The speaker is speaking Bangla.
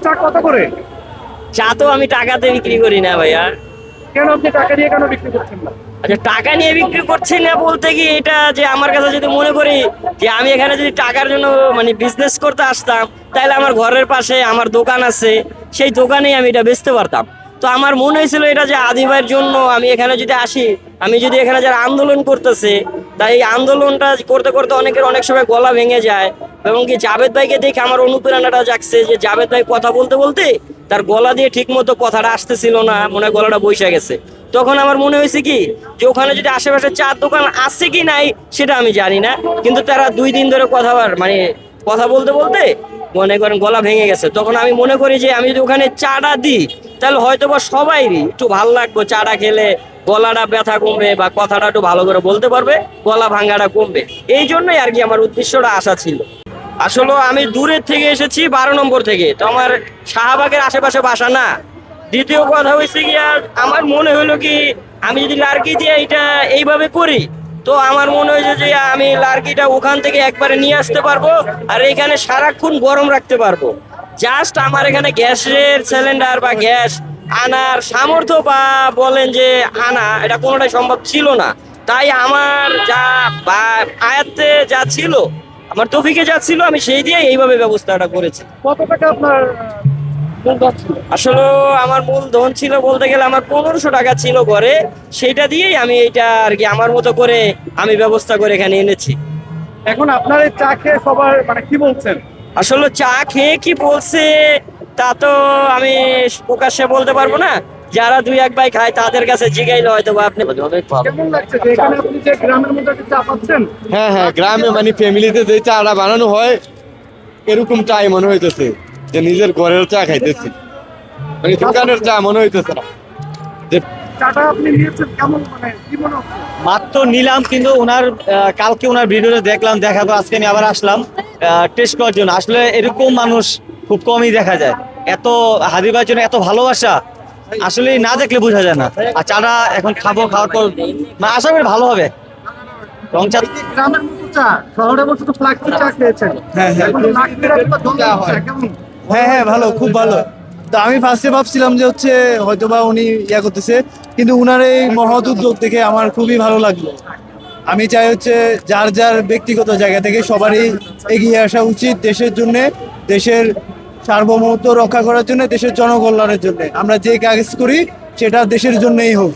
চা কত করে? চা তো আমি টাকাতে বিক্রি করি না ভাইয়া। কেন আপনি টাকা দিয়ে কেন বিক্রি করছেন না? আচ্ছা, টাকা নিয়ে বিক্রি করছি না বলতে কি, এটা যে আমার কাছে যদি মনে করি যে আমি এখানে যদি টাকার জন্য মানে বিজনেস করতে আসতাম, তাহলে আমার ঘরের পাশে আমার দোকান আছে, সেই দোকানেই আমি এটা বেচতে পারতাম। তো আমার মনে হয়েছিল এটা যে আদি ভাইয়ের জন্য আমি এখানে যদি আসি, আমি যদি এখানে যারা আন্দোলন করতেছে, তাই এই আন্দোলনটা করতে করতে অনেকের অনেক সময় গলা ভেঙে যায়, এবং কি জাভেদ ভাইকে দেখে আমার অনুপ্রেরণাটা জাগছে যে জাভেদ ভাই কথা বলতে বলতে তার গলা দিয়ে ঠিক মতো কথাটা আসতেছিল না, মনে হয় গলাটা বসে গেছে। তখন আমার মনে হয়েছে কি যে ওখানে যদি আশেপাশে চার দোকান আছে কি নাই সেটা আমি জানি না, কিন্তু তারা 2 দিন ধরে কথা বলতে বলতে মনে করেন গলা ভেঙে গেছে। তখন আমি মনে করি যে আমি যদি ওখানে চাটা দিই, তাহলে হয়তো বা সবাইরই একটু ভালো লাগবে, চাটা খেলে গলাটা ব্যথা কমবে বা কথাটা একটু ভালো করে বলতে পারবে, গলা ভাঙাটা কমবে। এই জন্যই আর কি আমার উদ্দেশ্যটা আসা ছিল। আসলে আমি দূরের থেকে এসেছি, 12 নম্বর থেকে, তো আমার শাহবাগের আশেপাশে বাসা না। দ্বিতীয় কথা হয়েছে কি, আর আমার মনে হলো কি আমি যদি লার্কি দিয়ে এটা এইভাবে করি, তো আমার মনে হয়েছে যে আমি লার্কিটা ওখান থেকে একবারে নিয়ে আসতে পারবো, আর এখানে সারাক্ষণ গরম রাখতে পারবো। জাস্ট আমার এখানে গ্যাসের সিলিন্ডার বা গ্যাস আনার সামর্থ্য বা বলেন যে আনা, এটা কোনোটাই সম্ভব ছিল না। তাই আমার যা বা আয়াত্তে যা ছিল, আমার তৌফিকে যা ছিল, আমি সেই দিয়ে এইভাবে ব্যবস্থাটা করেছি। কত টাকা আপনার মূলধন ছিল? আসলে আমার মূলধন ছিল বলতে গেলে আমার 1500 টাকা ছিল ঘরে, সেটা দিয়েই আমি এটা আর কি আমার মতো করে আমি ব্যবস্থা করে এখানে এনেছি। এখন আপনার এই চা খেয়ে সবার মানে কি বলছেন? আসলে চা খেয়ে কি বলছে তা তো আমি প্রকাশ্যে বলতে পারবো না, যারা 2-1 ভাই খায় তাদের কাছে জিগাইলে হয়তো বা আপনি অনেক ভালো। কেমন লাগছে যে এখানে আপনি যে গ্রামের মধ্যে একটা চা পাচ্ছেন? হ্যাঁ হ্যাঁ, গ্রামে মানে ফ্যামিলিতে যে চাটা বানানো হয় এরকম চাই মনে হইতেছে, যে নিজের ঘরের চা খাইতেছি, মানে দোকানের চা মনে হইতেছে না। যে চাটা আপনি নিয়েছেন কেমন, মানে কি মনে হচ্ছে? মাত্র নিলাম, কিন্তু ওনার কালকে ওনার ভিডিওতে দেখলাম, দেখার পর আজকে নিয়ে আবার আসলাম টেস্ট করার জন্য। আসলে এরকম মানুষ খুব কমই দেখা যায়, এত হাদি ভাইয়ের জন্য এত ভালোবাসা আসলে না দেখলে বোঝা যায় না। আর চাটা এখন খাওয়ার পর মানে আশা করি ভালো হবে। রং চা এই যে গ্রামের মতো চা, শহরে বসে তো ফ্লাক্সি চা খেয়েছেন। হ্যাঁ, হ্যাঁ। এখন ফ্লাক্সির একটা দোকান আছে, কেমন? হ্যাঁ হ্যাঁ, ভালো, খুব ভালো। তো আমি ফার্স্টে ভাবছিলাম যে হচ্ছে হয়তোবা উনি ইয়া করতেছে, কিন্তু উনার এই মহৎ উদ্যোগ দেখে আমার খুবই ভালো লাগলো। আমি চাই হচ্ছে যার যার ব্যক্তিগত জায়গা থেকে সবারই এগিয়ে আসা উচিত দেশের জন্য, দেশের সার্বভৌমত্ব রক্ষা করার জন্য, দেশের জনকল্যাণের জন্য। আমরা যে কাজ করি সেটা দেশের জন্যই হোক।